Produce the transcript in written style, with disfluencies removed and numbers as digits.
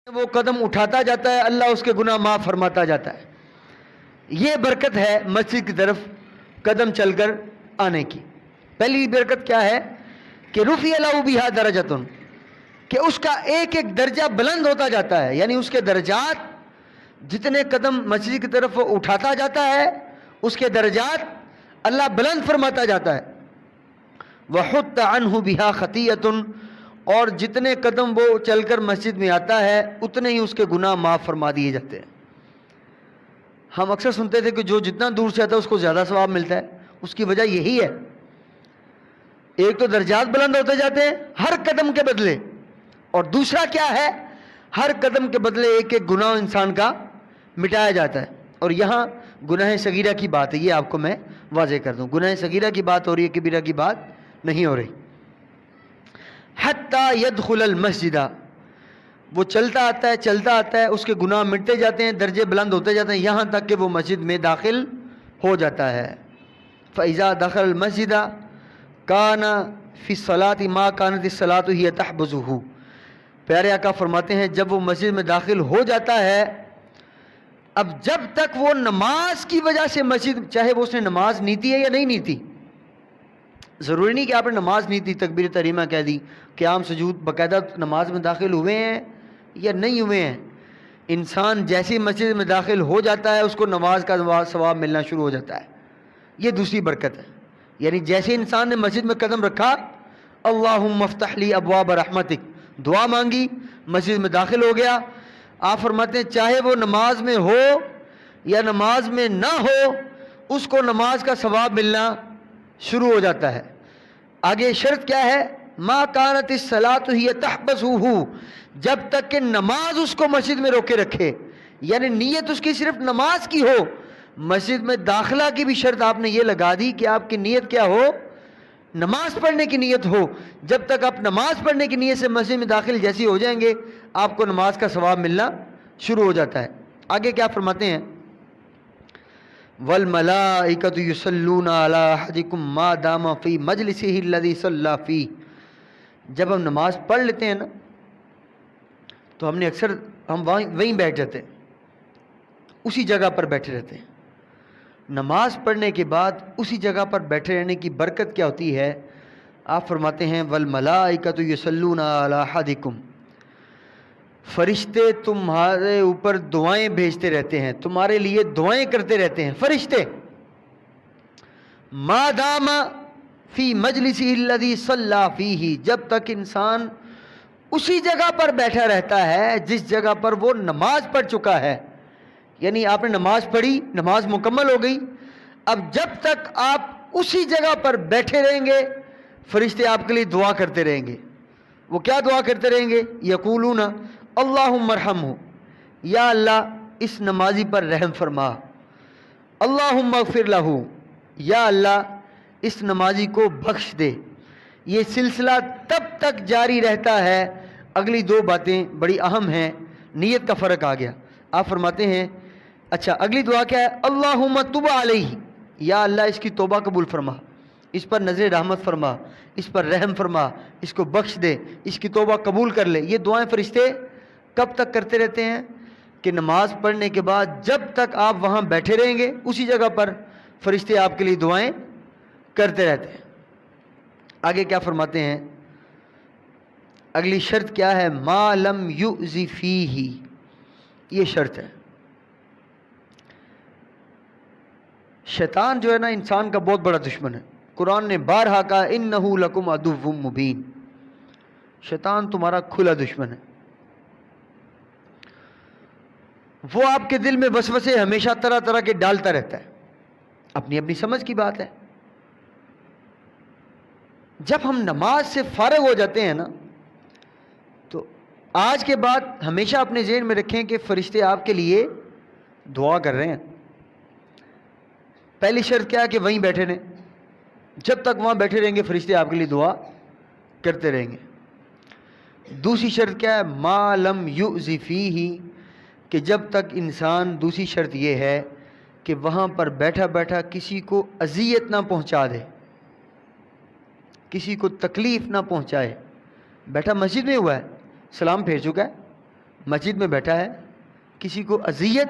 وہ قدم اٹھاتا جاتا ہے اللہ اس کے گناہ معاف فرماتا جاتا ہے. یہ برکت ہے مسجد کی طرف قدم چل کر آنے کی. پہلی برکت کیا ہے کہ رفع له بها درجۃ، کہ اس کا ایک ایک درجہ بلند ہوتا جاتا ہے، یعنی اس کے درجات جتنے قدم مسجد کی طرف اٹھاتا جاتا ہے اس کے درجات اللہ بلند فرماتا جاتا ہے. وحط عنہ بها خطیۃ، اور جتنے قدم وہ چل کر مسجد میں آتا ہے اتنے ہی اس کے گناہ معاف فرما دیے جاتے ہیں. ہم اکثر سنتے تھے کہ جو جتنا دور سے آتا ہے اس کو زیادہ ثواب ملتا ہے. اس کی وجہ یہی ہے، ایک تو درجات بلند ہوتے جاتے ہیں ہر قدم کے بدلے، اور دوسرا کیا ہے، ہر قدم کے بدلے ایک ایک گناہ انسان کا مٹایا جاتا ہے. اور یہاں گناہ صغیرہ کی بات ہے، یہ آپ کو میں واضح کر دوں، گناہ صغیرہ کی بات ہو رہی ہے، کبیرہ کی بات نہیں ہو رہی. حتی یدخل المسجد، وہ چلتا آتا ہے اس کے گناہ مٹتے جاتے ہیں، درجے بلند ہوتے جاتے ہیں یہاں تک کہ وہ مسجد میں داخل ہو جاتا ہے. فَإِذَا دَخَلَ الْمَسْجِدَ كَانَ فِي الصَّلَاةِ مَا كَانَتِ الصَّلَاةُ هِيَ تَحْبُسُهُ. پیارے آقا فرماتے ہیں جب وہ مسجد میں داخل ہو جاتا ہے، اب جب تک وہ نماز کی وجہ سے مسجد، چاہے وہ اس نے نماز نیتی ہے یا نہیں نیتی، ضروری نہیں کہ آپ نے نماز نہیں تھی، تکبیر تحریمہ کہہ دی، قیام سجود باقاعدہ نماز میں داخل ہوئے ہیں یا نہیں ہوئے ہیں، انسان جیسی مسجد میں داخل ہو جاتا ہے اس کو نماز کا ثواب ملنا شروع ہو جاتا ہے. یہ دوسری برکت ہے. یعنی جیسے انسان نے مسجد میں قدم رکھا، اللہم افتح لی ابواب رحمتک، دعا مانگی، مسجد میں داخل ہو گیا، آپ فرماتے ہیں چاہے وہ نماز میں ہو یا نماز میں نہ ہو اس کو نماز کا ثواب ملنا شروع ہو جاتا ہے. آگے شرط کیا ہے، ما کانت الصلاۃ ہی تحبسہ، جب تک کہ نماز اس کو مسجد میں روکے رکھے، یعنی نیت اس کی صرف نماز کی ہو. مسجد میں داخلہ کی بھی شرط آپ نے یہ لگا دی کہ آپ کی نیت کیا ہو، نماز پڑھنے کی نیت ہو. جب تک آپ نماز پڑھنے کی نیت سے مسجد میں داخل جیسی ہو جائیں گے آپ کو نماز کا ثواب ملنا شروع ہو جاتا ہے. آگے کیا فرماتے ہیں، وَالْمَلَائِكَةُ يُصَلُّونَ عَلَىٰ أَحَدِكُمْ مَا دَامَ فِي مَجْلِسِهِ الَّذِي صَلَّىٰ فِيهِ. جب ہم نماز پڑھ لیتے ہیں نا تو ہم نے اکثر وہیں بیٹھ جاتے ہیں، اسی جگہ پر بیٹھے رہتے ہیں. نماز پڑھنے کے بعد اسی جگہ پر بیٹھے رہنے کی برکت کیا ہوتی ہے، آپ فرماتے ہیں وَالْمَلَائِكَةُ يُصَلُّونَ عَلَىٰ أَحَدِكُمْ، فرشتے تمہارے اوپر دعائیں بھیجتے رہتے ہیں، تمہارے لیے دعائیں کرتے رہتے ہیں فرشتے. ما دام فی مجلسہ الذی صلی فیہ، جب تک انسان اسی جگہ پر بیٹھا رہتا ہے جس جگہ پر وہ نماز پڑھ چکا ہے. یعنی آپ نے نماز پڑھی، نماز مکمل ہو گئی، اب جب تک آپ اسی جگہ پر بیٹھے رہیں گے فرشتے آپ کے لیے دعا کرتے رہیں گے. وہ کیا دعا کرتے رہیں گے، یقولون اللہم ارحمہ، یا اللہ اس نمازی پر رحم فرما، اللہم اغفر لہ، یا اللہ اس نمازی کو بخش دے. یہ سلسلہ تب تک جاری رہتا ہے. اگلی دو باتیں بڑی اہم ہیں، نیت کا فرق آ گیا. آپ فرماتے ہیں اچھا اگلی دعا کیا ہے، اللہم تب علیہ، یا اللہ اس کی توبہ قبول فرما، اس پر نظر رحمت فرما، اس پر رحم فرما، اس کو بخش دے، اس کی توبہ قبول کر لے. یہ دعائیں فرشتے کب تک کرتے رہتے ہیں کہ نماز پڑھنے کے بعد جب تک آپ وہاں بیٹھے رہیں گے اسی جگہ پر فرشتے آپ کے لیے دعائیں کرتے رہتے ہیں. آگے کیا فرماتے ہیں، اگلی شرط کیا ہے، ما لم یؤذ فیہ، یہ شرط ہے. شیطان جو ہے نا انسان کا بہت بڑا دشمن ہے. قرآن نے بارہا کہا انہ لکم عدو مبین، شیطان تمہارا کھلا دشمن ہے. وہ آپ کے دل میں وسوسے ہمیشہ طرح طرح کے ڈالتا رہتا ہے، اپنی اپنی سمجھ کی بات ہے. جب ہم نماز سے فارغ ہو جاتے ہیں نا تو آج کے بعد ہمیشہ اپنے ذہن میں رکھیں کہ فرشتے آپ کے لیے دعا کر رہے ہیں. پہلی شرط کیا ہے کہ وہیں بیٹھے رہیں، جب تک وہاں بیٹھے رہیں گے فرشتے آپ کے لیے دعا کرتے رہیں گے. دوسری شرط کیا ہے، ما لم یؤذ فیہ، کہ جب تک انسان، دوسری شرط یہ ہے کہ وہاں پر بیٹھا بیٹھا کسی کو اذیت نہ پہنچا دے، کسی کو تکلیف نہ پہنچائے. بیٹھا مسجد میں ہوا ہے، سلام پھیر چکا ہے، مسجد میں بیٹھا ہے, کسی کو اذیت